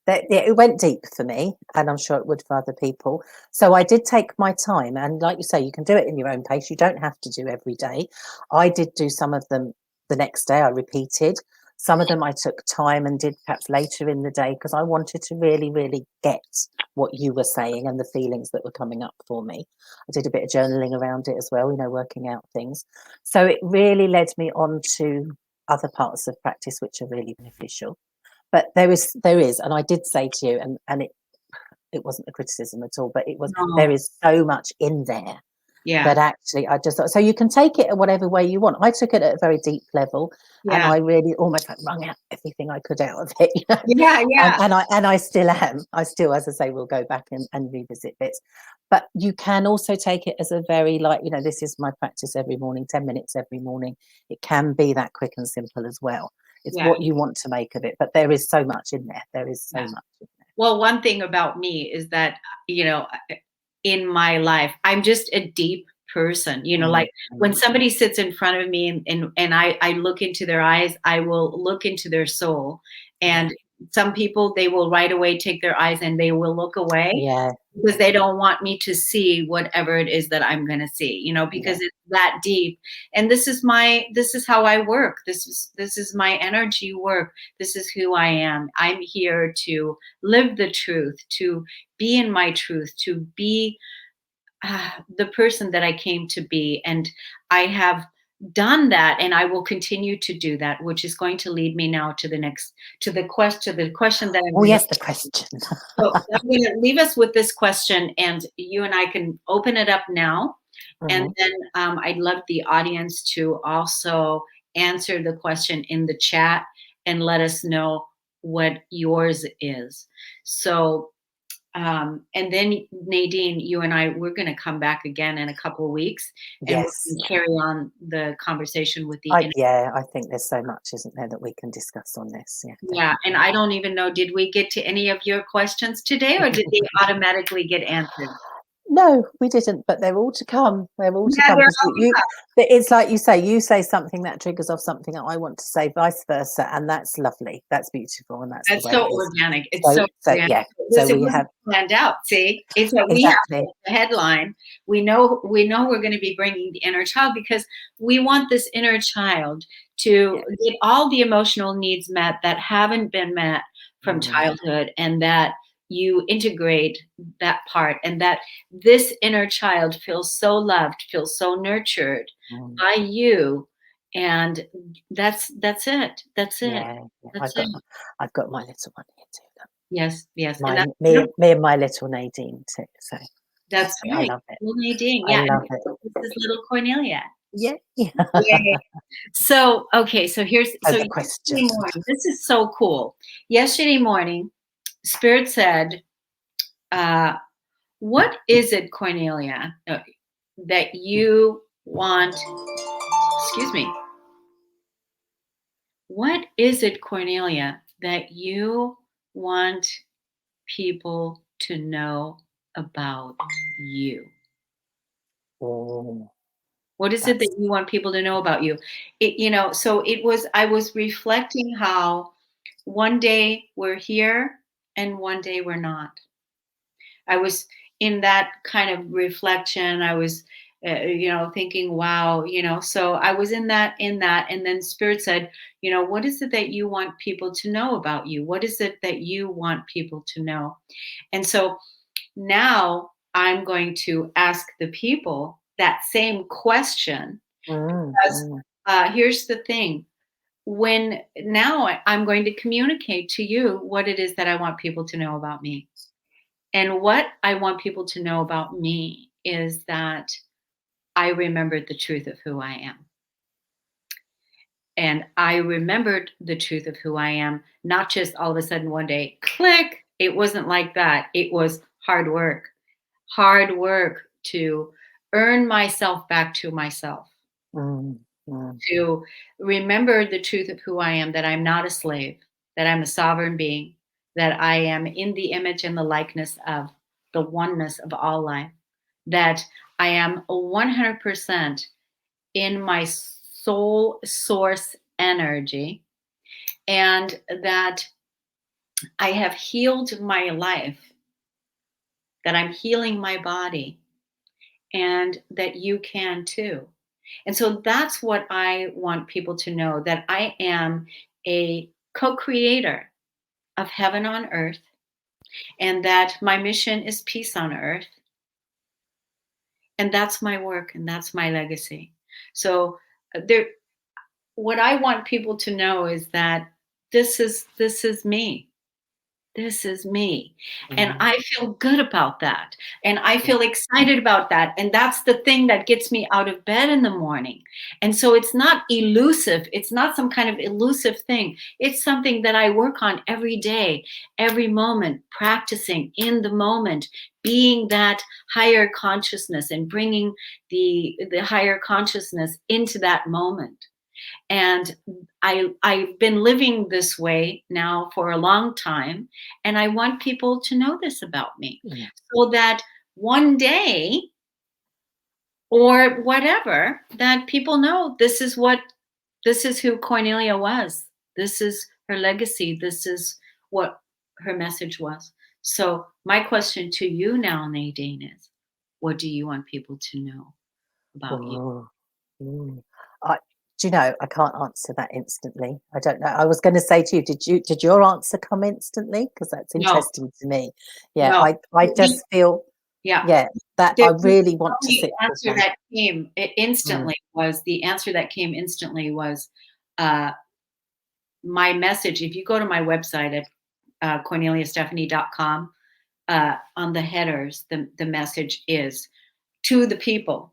It went deep for me, and I'm sure it would for other people. So I did take my time, and like you say, you can do it in your own pace. You don't have to do every day. I did do some of them the next day. I repeated. Some of them I took time and did perhaps later in the day, because I wanted to really, really get what you were saying and the feelings that were coming up for me. I did a bit of journaling around it as well, working out things. So it really led me on to other parts of practice which are really beneficial. But there is, and I did say to you, and it wasn't a criticism at all, but it was, there No. is so much in there Yeah. that actually I just thought, so you can take it at whatever way you want. I took it at a very deep level, and Yeah. I really almost like wrung out everything I could out of it. Yeah. Yeah. And I still am. I still, as I say, will go back and revisit bits. But you can also take it as a very, like, this is my practice every morning, 10 minutes every morning. It can be that quick and simple as well. It's Yeah. what you want to make of it. But there is so much in there. There is so Yeah. much in there. Well, one thing about me is that, you know, in my life, I'm just a deep person, like when somebody sits in front of me and I look into their eyes, I will look into their soul. And some people, they will right away take their eyes and they will look away Yeah. because they don't want me to see whatever it is that I'm going to see, because it's that deep. And this is how I work. This is my energy work. This is who I am. I'm here to live the truth, to be in my truth, to be the person that I came to be. And I have done that, and I will continue to do that, which is going to lead me now to the question that I'm Oh, going to. yes, the question. So I'm going to leave us with this question, and you and I can open it up now. And then I'd love the audience to also answer the question in the chat and let us know what yours is. So, and then Nadine, you and we're going to come back again in a couple of weeks, and we're Yes. going to carry on the conversation with the. I think there's so much, isn't there, that we can discuss on this. Yeah, Yeah, and definitely. I don't even know, did we get to any of your questions today, or did they automatically get answered? No, we didn't, but they're all to come. They're all to Yeah, come they're because it's like you say something that triggers off something that I want to say, vice versa, and that's lovely. That's beautiful, and that's the That's way so it is. organic. It's so So organic. yeah, so Listen, it we wasn't have planned out. See, it's what we have exactly. the headline. We know we're going to be bringing the inner child because we want this inner child Yeah. to get all the emotional needs met that haven't been met from Mm, childhood, and that you integrate that part, and that this inner child feels so loved, feels so nurtured mm, by you, and that's it. That's it. yeah, yeah. That's it. I've got my little one here too. Yes, yes, and My that's me and my little Nadine too. So that's I right. love it. Well, Nadine, I yeah, and love it. this is little Cornelia. Yeah, yeah. Yay. So, okay, so So the yesterday question. morning, this is so cool. Yesterday morning, Spirit said, uh, "What is it, Cornelia, that you want?" Excuse me. What is it, Cornelia, that you want people to know about you? Oh, What is it that's that you want people to know about you? So I was reflecting how one day we're here and one day we're not. I was in that kind of reflection. I was, thinking, wow, so I was in that. And then Spirit said, what is it that you want people to know about you? What is it that you want people to know? And so now I'm going to ask the people that same question because mm. here's the thing. When now I'm going to communicate to you what it is that I want people to know about me. And what I want people to know about me is that I remembered the truth of who I am. And I remembered the truth of who I am, not just all of a sudden one day, click. It wasn't like that. It was hard work to earn myself back to myself, Mm, mm, to remember the truth of who I am, that I'm not a slave, that I'm a sovereign being, that I am in the image and the likeness of the oneness of all life, that I am 100% in my soul source energy, and that I have healed my life, that I'm healing my body, and that you can too. And so that's what I want people to know, that I am a co creator of heaven on earth, and that my mission is peace on earth. And that's my work and that's my legacy. So, there, what I want people to know is that this is me. This is me. And mm, I feel good about that. And I yeah. feel excited about that. And that's the thing that gets me out of bed in the morning. And so it's not elusive. It's not some kind of elusive thing. It's something that I work on every day, every moment, practicing in the moment, being that higher consciousness and bringing the higher consciousness into that moment. And I've been living this way now for a long time, and I want people to know this about me, Yeah. so that one day or whatever, that people know this is who Cornelia was. This is her legacy. This is what her message was. So my question to you now, Nadine, is what do you want people to know about you? Oh, mm. I, do you know, I can't answer that instantly. I don't know. I was going to say to you, did your answer come instantly? Because that's No, interesting to me. Yeah, no. I just feel, Yeah. yeah, that I The really want to only sit with answer that. that came Mm, instantly was the answer that came instantly was, uh, my message. If you go to my website at, corneliastephanie.com, on the headers, the message is to the people.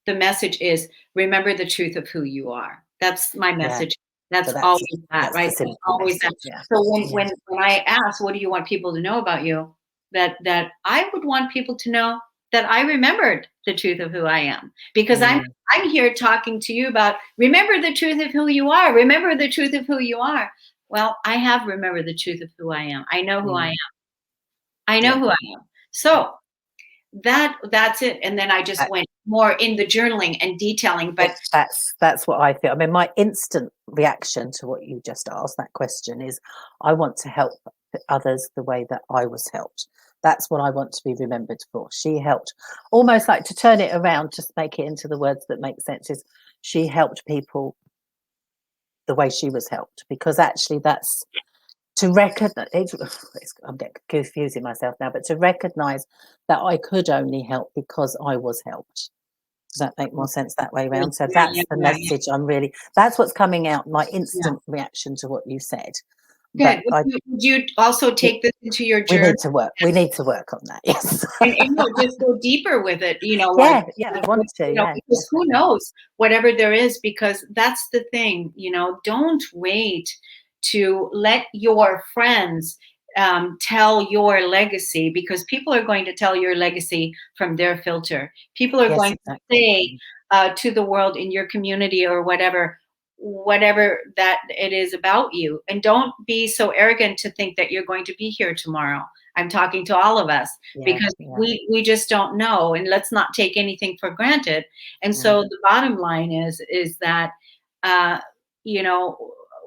The message is, remember the truth of who you are. That's my yeah, message. so That's always that, that's the right? That's simple always that. message. Yeah, So when yeah, when when I ask, what do you want people to know about you? That I would want people to know that I remembered the truth of who I am, because mm, I'm here talking to you about remember the truth of who you are. Remember the truth of who you are. Well, I have remembered the truth of who I am. I know who I am. mm, I know yeah, who I am. So that's it. And then I just went more in the journaling and detailing. But that's what I feel. I mean, my instant reaction to what you just asked, that question, is I want to help others the way that I was helped. That's what I want to be remembered for. She helped, almost like, to turn it around, just make it into the words that make sense, is she helped people the way she was helped, because actually that's to recognize. I'm getting confusing myself now, but to recognize that I could only help because I was helped. Does that make more sense that way around? So that's the message that's what's coming out, my instant reaction to what you said. Good. Would you also take this into your journal? We need to work on that, yes. and just go deeper with it, I want to, because who knows, whatever there is, because that's the thing, don't wait to let your friends tell your legacy, because people are going to tell your legacy from their filter. People are going to say to the world, in your community or whatever that it is about you. And don't be so arrogant to think that you're going to be here tomorrow. I'm talking to all of us, because we just don't know, and let's not take anything for granted. And so the bottom line is that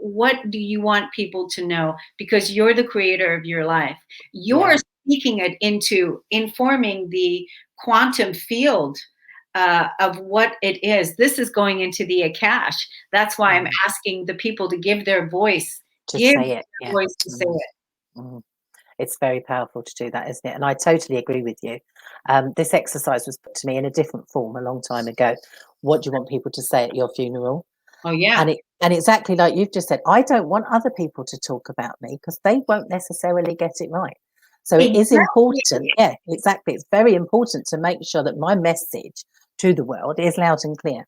what do you want people to know? Because you're the creator of your life. You're speaking it into informing the quantum field of what it is. This is going into the Akash. That's why I'm asking the people to give their voice, to say it. It's very powerful to do that, isn't it? And I totally agree with you. This exercise was put to me in a different form a long time ago. What do you want people to say at your funeral? Oh, yeah. And exactly like you've just said, I don't want other people to talk about me, because they won't necessarily get it right. So it is important. Yeah, exactly. It's very important to make sure that my message to the world is loud and clear.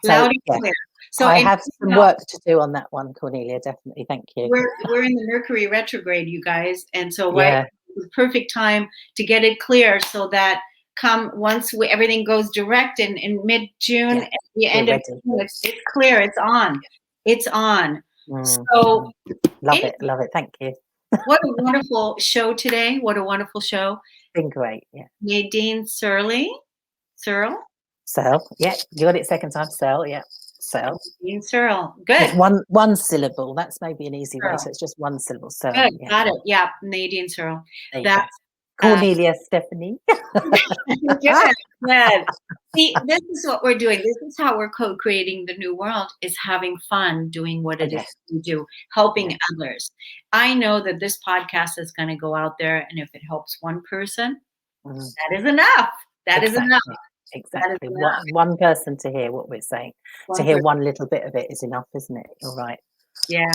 Loud and clear. So I have some work to do on that one, Kornelia. Definitely. Thank you. We're in the Mercury retrograde, you guys. And so it's the perfect time to get it clear, so that once everything goes direct in mid-June, at the end of June, it's clear. It's on. It's on. So love it. Thank you. What a wonderful show today. What a wonderful show. Been great. Yeah. Nadine Searle. Searle. Yeah. You got it second time. Searle. Yeah. Searle. Nadine Searle. Good. It's one syllable. That's maybe an easy way. So it's just one syllable. Searle. Good. Yeah. Got it. Yeah. Nadine Searle. That's Kornelia Stephanie. Good. Good. See, this is what we're doing. This is how we're co-creating the new world, is having fun doing what it is we do, helping others. I know that this podcast is going to go out there, and if it helps one person, that is enough. That is enough. Exactly. One person to hear what we're saying. To hear one little bit of it is enough, isn't it? You're right. Yeah.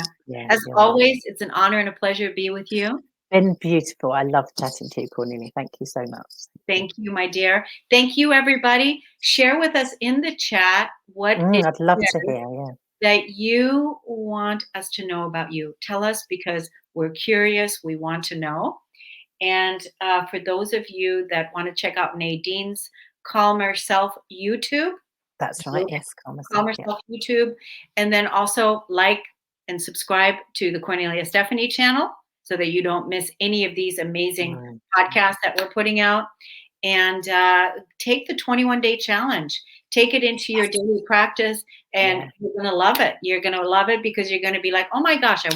As always, it's an honor and a pleasure to be with you. Been beautiful. I love chatting to you, Kornelia. Thank you so much. Thank you, my dear. Thank you, everybody. Share with us in the chat what I'd love to hear. That you want us to know about you. Tell us, because we're curious. We want to know. And for those of you that want to check out Nadine's Calmer Self YouTube. That's right. Yes, Calmer Self YouTube. And then also like and subscribe to the Kornelia Stephanie channel, so that you don't miss any of these amazing podcasts that we're putting out. And take the 21-day challenge. Take it into your daily practice, and you're going to love it. You're going to love it, because you're going to be like, oh my gosh, I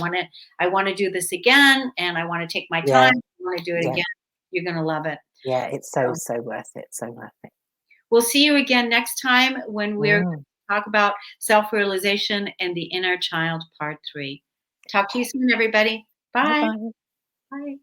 want to do this again, and I want to take my time. I want to do it again. You're going to love it. Yeah, it's so worth it. So worth it. We'll see you again next time, when we're going to talk about self-realization and the inner child, part 3. Talk to you soon, everybody. Bye. Bye. Bye.